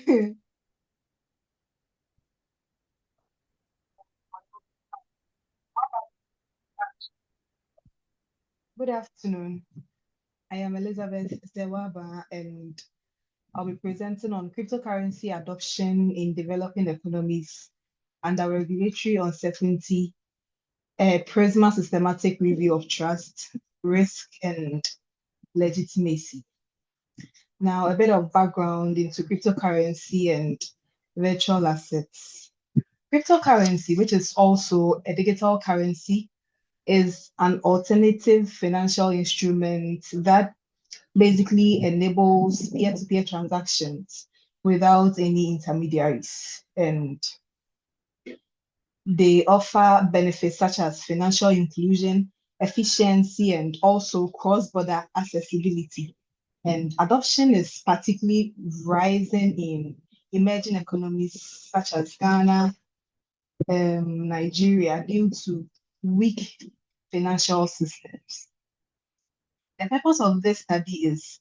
Good afternoon. I am Elizabeth Sewaba, and I'll be presenting on cryptocurrency adoption in developing economies under regulatory uncertainty, a Prisma systematic review of trust, risk, and legitimacy. Now, a bit of background into cryptocurrency and virtual assets. Cryptocurrency, which is also a digital currency, is an alternative financial instrument that basically enables peer-to-peer transactions without any intermediaries. And they offer benefits such as financial inclusion, efficiency, and also cross-border accessibility. And adoption is particularly rising in emerging economies such as Ghana, Nigeria, due to weak financial systems. The purpose of this study is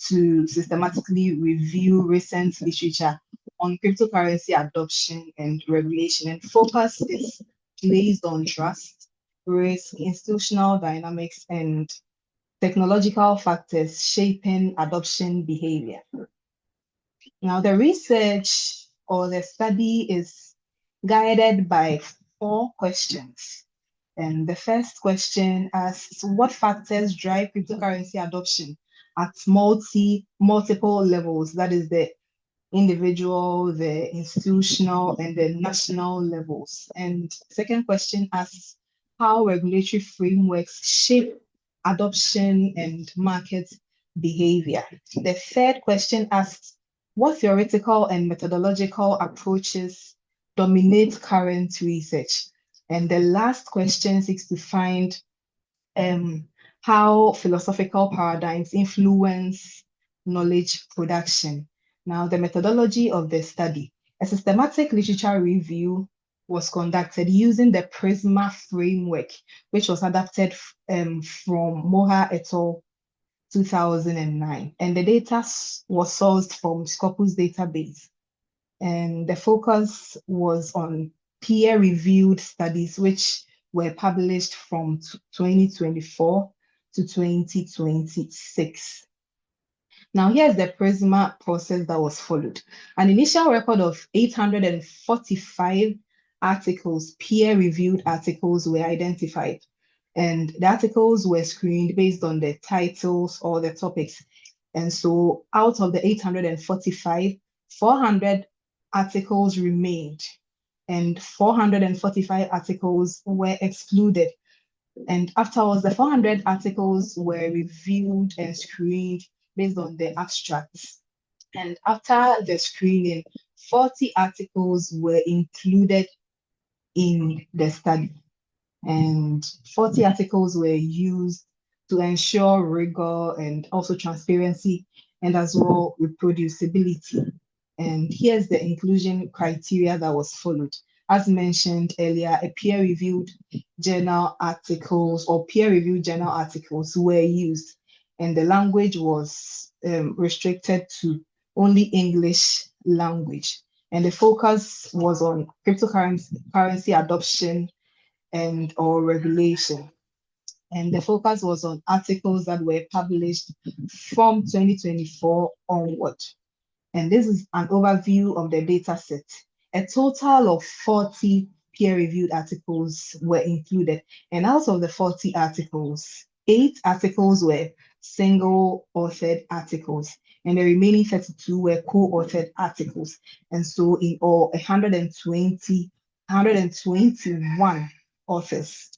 to systematically review recent literature on cryptocurrency adoption and regulation, and focus is placed on trust, risk, institutional dynamics, and technological factors shaping adoption behavior. Now, the research or the study is guided by 4 questions. And the first question asks, what factors drive cryptocurrency adoption at multiple levels? That is the individual, the institutional, and the national levels. And second question asks, how regulatory frameworks shape adoption and market behavior. The third question asks, what theoretical and methodological approaches dominate current research? And the last question seeks to find how philosophical paradigms influence knowledge production. Now, the methodology of the study. A systematic literature review was conducted using the PRISMA framework, which was adapted from Moha et al. 2009. And the data was sourced from Scopus database. And the focus was on peer-reviewed studies, which were published from 2024 to 2026. Now, here's the PRISMA process that was followed. An initial record of 845 articles, peer-reviewed articles, were identified. And the articles were screened based on the titles or the topics. And so out of the 845, 400 articles remained, and 445 articles were excluded. And afterwards, the 400 articles were reviewed and screened based on the abstracts. And after the screening, 40 articles were included in the study. And 40 articles were used to ensure rigor and also transparency and as well reproducibility. And here's the inclusion criteria that was followed. As mentioned earlier, a peer-reviewed journal articles or peer-reviewed journal articles were used, and the language was restricted to only English language. And the focus was on cryptocurrency adoption and or regulation. And the focus was on articles that were published from 2024 onward. And this is an overview of the data set. A total of 40 peer-reviewed articles were included. And out of the 40 articles, 8 articles were single-authored articles, and the remaining 32 were co-authored articles. And so in all, 121 authors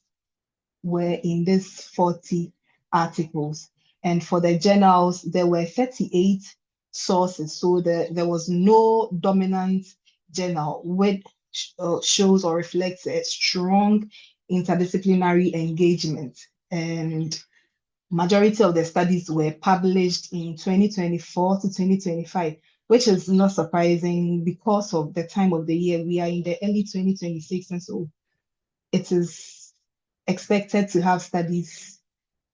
were in these 40 articles. And for the journals, there were 38 sources. So there was no dominant journal, which shows or reflects a strong interdisciplinary engagement. And majority of the studies were published in 2024 to 2025, which is not surprising because of the time of the year. We are in the early 2026, and so it is expected to have studies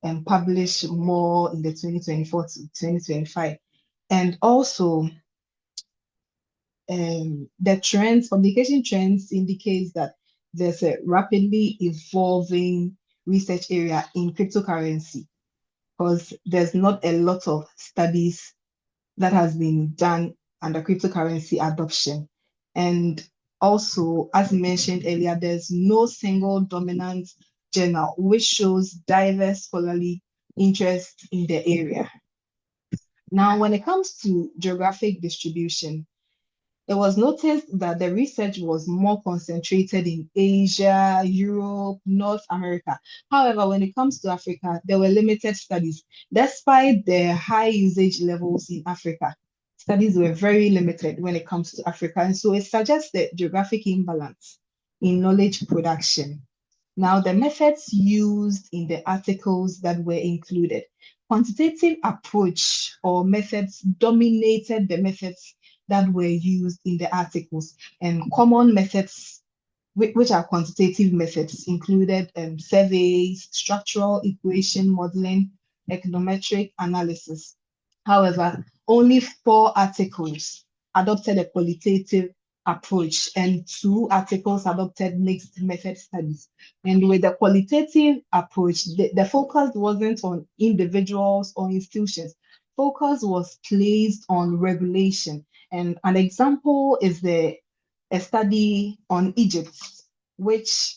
and publish more in the 2024 to 2025. And also, the trends, publication trends indicates that there's a rapidly evolving research area in cryptocurrency because there's not a lot of studies that has been done under cryptocurrency adoption. And also, as mentioned earlier, there's no single dominant journal which shows diverse scholarly interest in the area. Now, when it comes to geographic distribution, it was noticed that the research was more concentrated in Asia, Europe, North America. However, when it comes to Africa, there were limited studies. Despite the high usage levels in Africa, studies were very limited when it comes to Africa. And so it suggests the geographic imbalance in knowledge production. Now, the methods used in the articles that were included, quantitative approach or methods dominated the methods that were used in the articles, and common methods, which are quantitative methods, included surveys, structural equation modeling, econometric analysis. However, only 4 articles adopted a qualitative approach, and 2 articles adopted mixed method studies. And with the qualitative approach, the focus wasn't on individuals or institutions. Focus was placed on regulation. And an example is a study on Egypt, which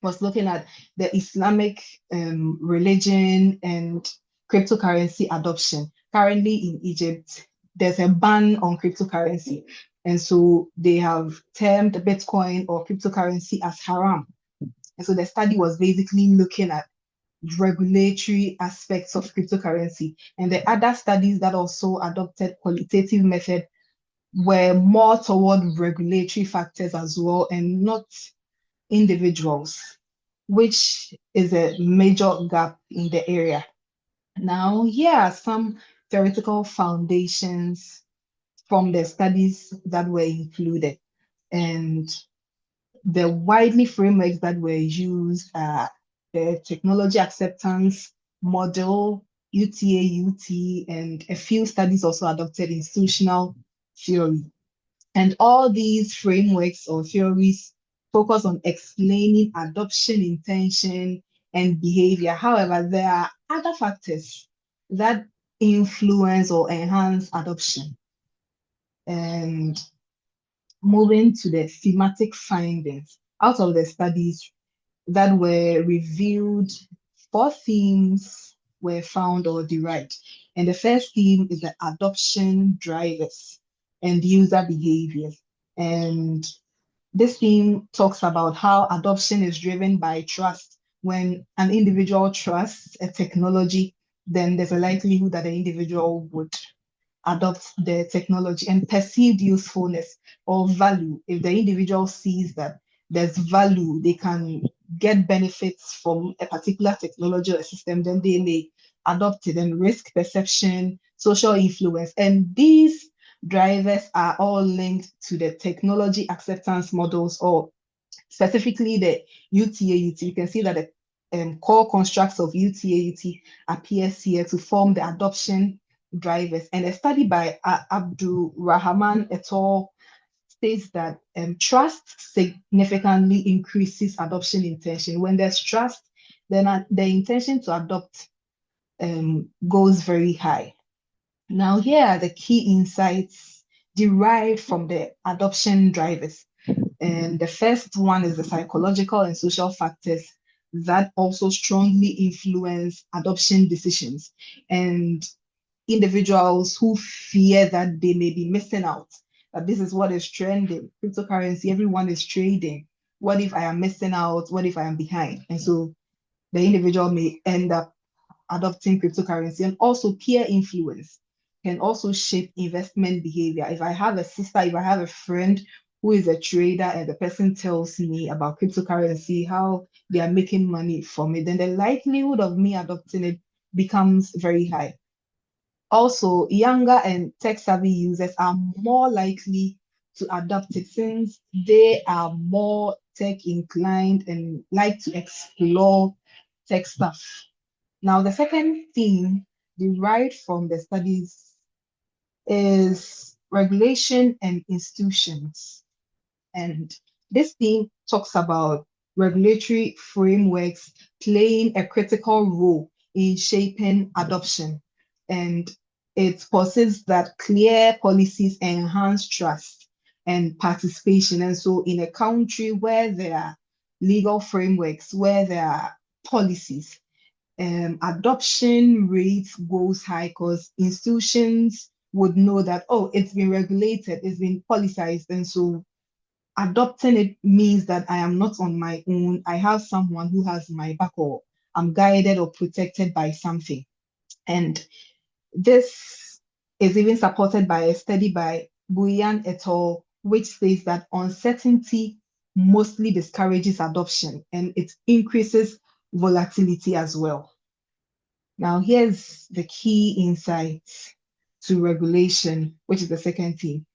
was looking at the Islamic religion and cryptocurrency adoption. Currently in Egypt, there's a ban on cryptocurrency. And so they have termed Bitcoin or cryptocurrency as haram. And so the study was basically looking at regulatory aspects of cryptocurrency. And the other studies that also adopted qualitative method were more toward regulatory factors as well and not individuals, which is a major gap in the area. Now, here are some theoretical foundations from the studies that were included. And the widely frameworks that were used are the technology acceptance model, UTA-UT, and a few studies also adopted institutional theory. And all these frameworks or theories focus on explaining adoption intention and behavior. However, there are other factors that influence or enhance adoption. And moving to the thematic findings, out of the studies that were reviewed, 4 themes were found or derived. And the first theme is the adoption drivers and user behaviors. And this theme talks about how adoption is driven by trust. When an individual trusts a technology, then there's a likelihood that the individual would adopt the technology, and perceived usefulness or value. If the individual sees that there's value, they can get benefits from a particular technology or system, then they may adopt it. And risk perception, social influence, and these drivers are all linked to the technology acceptance models, or specifically the UTA-UT. You can see that the core constructs of UTA-UT appears here to form the adoption drivers. And a study by Abdul Rahman et al. States that trust significantly increases adoption intention. When there's trust, then the intention to adopt goes very high. Now, here are the key insights derived from the adoption drivers. And the first one is the psychological and social factors that also strongly influence adoption decisions. And individuals who fear that they may be missing out, that this is what is trending, cryptocurrency, everyone is trading. What if I am missing out? What if I am behind? And so the individual may end up adopting cryptocurrency. And also peer influence can also shape investment behavior. If I have a sister, if I have a friend who is a trader and the person tells me about cryptocurrency, how they are making money from it, then the likelihood of me adopting it becomes very high. Also, younger and tech-savvy users are more likely to adopt it since they are more tech-inclined and like to explore tech stuff. Now, the second theme derived from the studies is regulation and institutions. And this theme talks about regulatory frameworks playing a critical role in shaping adoption. And it posits that clear policies enhance trust and participation. And so, in a country where there are legal frameworks, where there are policies, adoption rates goes high because institutions would know that, oh, it's been regulated, it's been politicized, and so adopting it means that I am not on my own. I have someone who has my back, or I'm guided or protected by something. And this is even supported by a study by Guyan et al., which says that uncertainty mostly discourages adoption and it increases volatility as well. Now, here's the key insights to regulation, which is the second theme.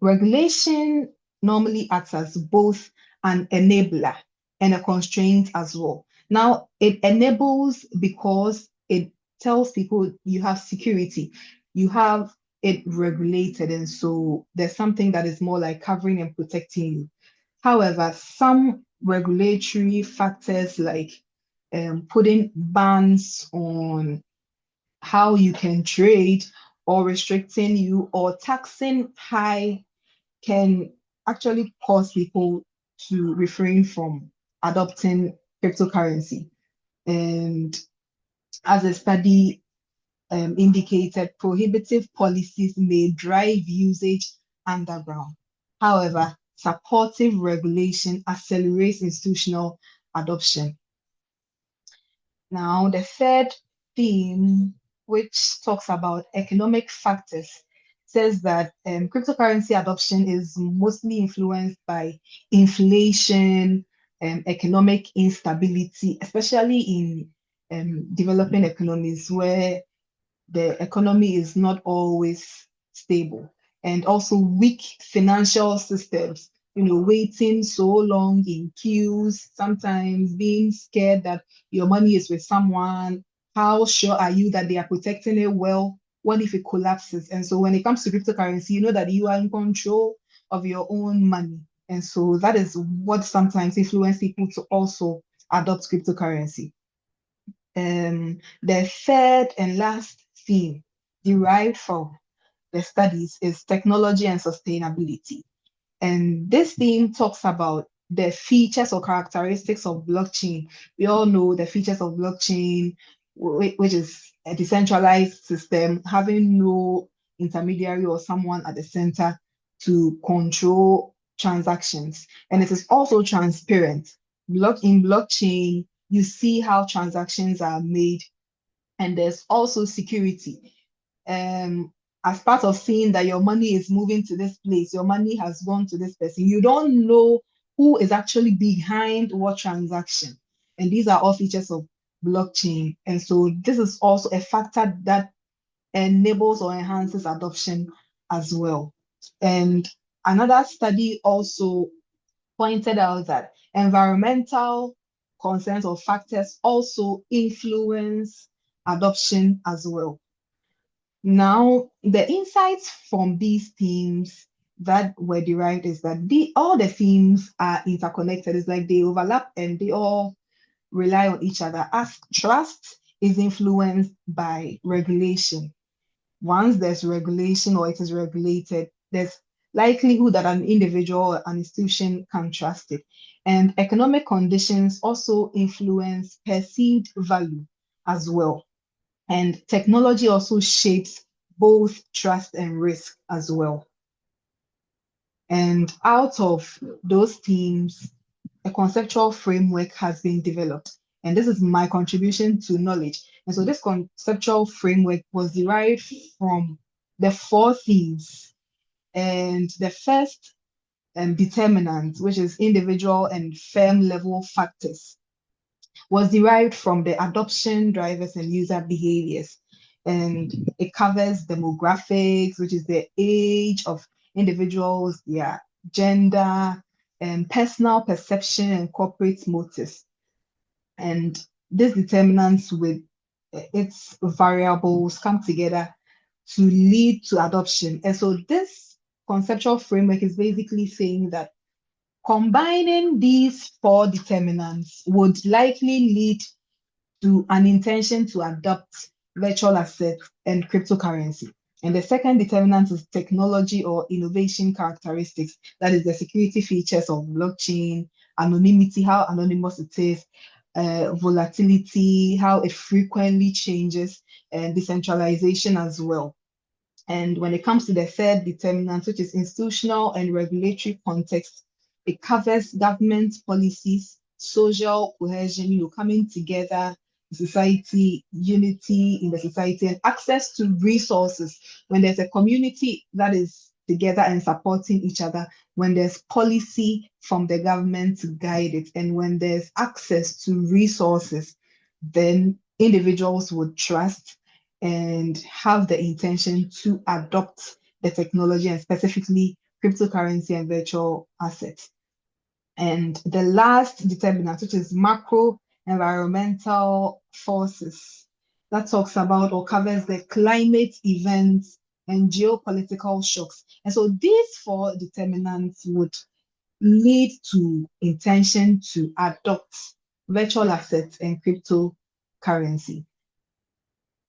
Regulation normally acts as both an enabler and a constraint as well. Now, it enables because it tells people you have security, you have it regulated, and so there's something that is more like covering and protecting you. However, some regulatory factors like putting bans on how you can trade or restricting you or taxing high can actually cause people to refrain from adopting cryptocurrency. And as a study indicated, prohibitive policies may drive usage underground. However, supportive regulation accelerates institutional adoption. Now, the third theme, which talks about economic factors, says that cryptocurrency adoption is mostly influenced by inflation, economic instability, especially in developing economies where the economy is not always stable, and also weak financial systems, waiting so long in queues, sometimes being scared that your money is with someone. How sure are you that they are protecting it well? What if it collapses? And so when it comes to cryptocurrency, you know that you are in control of your own money. And so that is what sometimes influence people to also adopt cryptocurrency. The third and last theme derived from the studies is technology and sustainability. And this theme talks about the features or characteristics of blockchain. We all know the features of blockchain, which is a decentralized system, having no intermediary or someone at the center to control transactions. And it is also transparent. In blockchain, you see how transactions are made, and there's also security. As part of seeing that your money is moving to this place, your money has gone to this person, you don't know who is actually behind what transaction. And these are all features of blockchain. And so this is also a factor that enables or enhances adoption as well. And another study also pointed out that environmental concerns or factors also influence adoption as well. Now, the insights from these themes that were derived is that all the themes are interconnected. It's like they overlap and they all rely on each other, as trust is influenced by regulation. Once there's regulation or it is regulated, there's likelihood that an individual or an institution can trust it. And economic conditions also influence perceived value as well. And technology also shapes both trust and risk as well. And out of those themes, a conceptual framework has been developed. And this is my contribution to knowledge. And so this conceptual framework was derived from the four themes. And the first determinant, which is individual and firm level factors, was derived from the adoption drivers and user behaviors. And it covers demographics, which is the age of individuals, their gender, and personal perception and corporate motives. And these determinants with its variables come together to lead to adoption. And so this conceptual framework is basically saying that combining these four determinants would likely lead to an intention to adopt virtual assets and cryptocurrency. And the second determinant is technology or innovation characteristics. That is the security features of blockchain, anonymity, how anonymous it is, volatility, how it frequently changes, and decentralization as well. And when it comes to the third determinant, which is institutional and regulatory context, it covers government policies, social cohesion, coming together, society, unity in the society, and access to resources. When there's a community that is together and supporting each other, when there's policy from the government to guide it, and when there's access to resources, then individuals would trust and have the intention to adopt the technology, and specifically cryptocurrency and virtual assets. And the last determinant, which is macro environmental forces, that talks about or covers the climate events and geopolitical shocks. And so these four determinants would lead to intention to adopt virtual assets and cryptocurrency.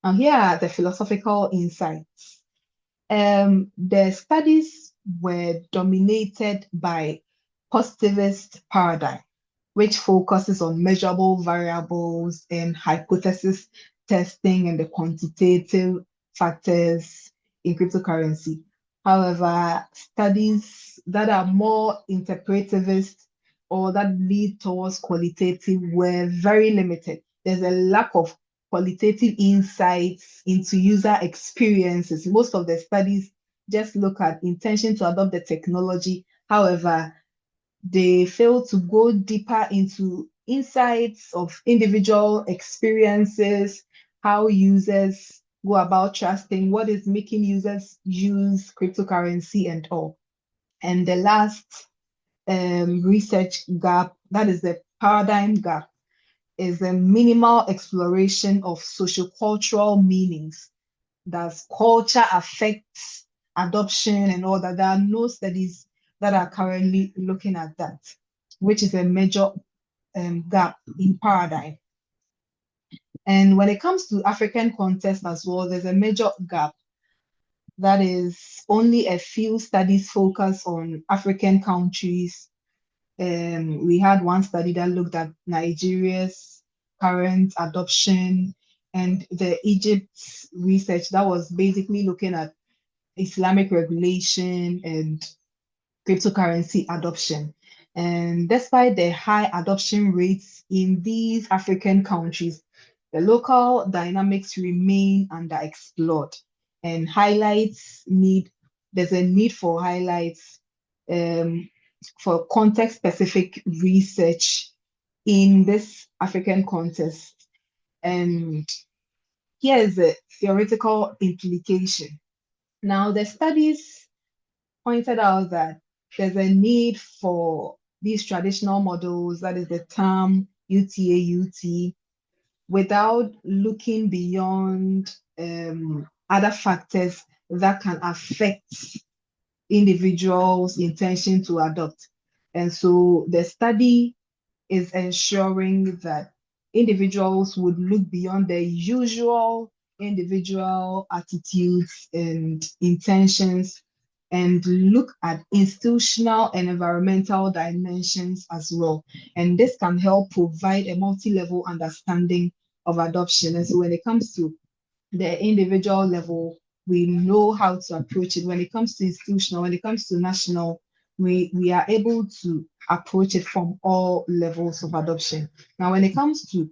And here are the philosophical insights. The studies were dominated by positivist paradigm, which focuses on measurable variables and hypothesis testing and the quantitative factors in cryptocurrency. However, studies that are more interpretivist or that lead towards qualitative were very limited. There's a lack of qualitative insights into user experiences. Most of the studies just look at intention to adopt the technology. However, they fail to go deeper into insights of individual experiences, how users go about trusting, what is making users use cryptocurrency and all. And the last research gap, that is the paradigm gap, is a minimal exploration of sociocultural meanings. Does culture affect adoption and all that? There are no studies that are currently looking at that, which is a major gap in paradigm. And when it comes to African context as well, there's a major gap. That is, only a few studies focus on African countries. We had one study that looked at Nigeria's current adoption, and the Egypt research that was basically looking at Islamic regulation and cryptocurrency adoption. And despite the high adoption rates in these African countries, the local dynamics remain underexplored and there's a need for highlights for context-specific research in this African context. And here is a theoretical implication. Now, the studies pointed out that there's a need for these traditional models, that is the term UTA-UT, without looking beyond other factors that can affect individuals' intention to adopt. And so the study is ensuring that individuals would look beyond their usual individual attitudes and intentions and look at institutional and environmental dimensions as well. And this can help provide a multi-level understanding of adoption. And so when it comes to the individual level, we know how to approach it. When it comes to institutional, when it comes to national, we are able to approach it from all levels of adoption. Now, when it comes to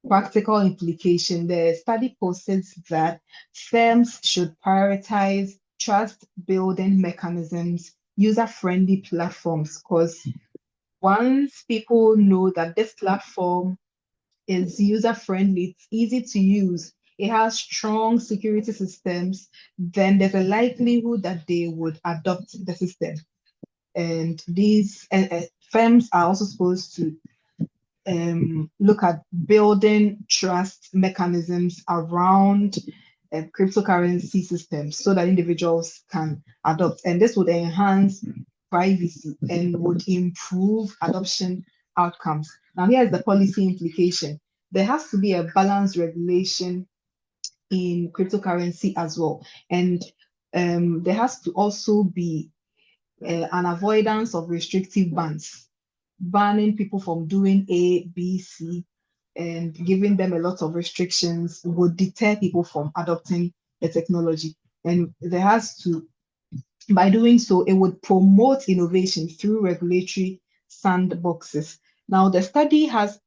practical implication, the study posits that firms should prioritize trust building mechanisms, user-friendly platforms, because once people know that this platform is user-friendly, it's easy to use, it has strong security systems, then there's a likelihood that they would adopt the system. And these firms are also supposed to look at building trust mechanisms around cryptocurrency systems so that individuals can adopt. And this would enhance privacy and would improve adoption outcomes. Now, here's the policy implication. There has to be a balanced regulation in cryptocurrency as well. And there has to also be an avoidance of restrictive bans, banning people from doing A, B, C, and giving them a lot of restrictions would deter people from adopting the technology. And there has to, by doing so, it would promote innovation through regulatory sandboxes. Now, the study has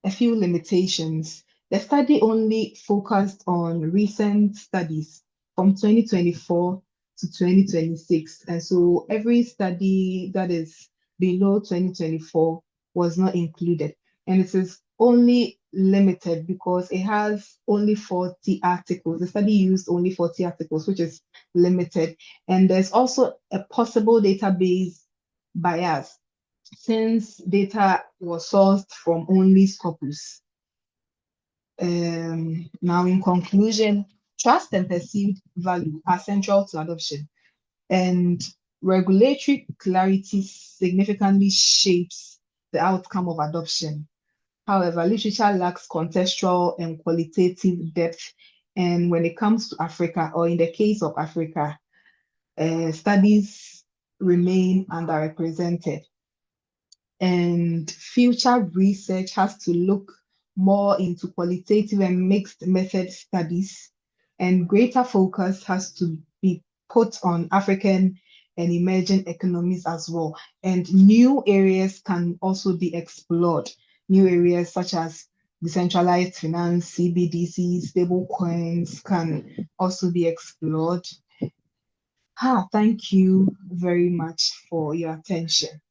a few limitations. The study only focused on recent studies from 2024 to 2026. And so every study that is below 2024 was not included. And it is only limited because it has only 40 articles. The study used only 40 articles, which is limited. And there's also a possible database bias since data was sourced from only Scopus. Now, in conclusion, trust and perceived value are central to adoption, and regulatory clarity significantly shapes the outcome of adoption. However, literature lacks contextual and qualitative depth, and when it comes to Africa, or in the case of Africa, studies remain underrepresented. And future research has to look more into qualitative and mixed method studies, and greater focus has to be put on African and emerging economies as well. And new areas can also be explored. New areas such as decentralized finance, CBDC, stable coins can also be explored. Thank you very much for your attention.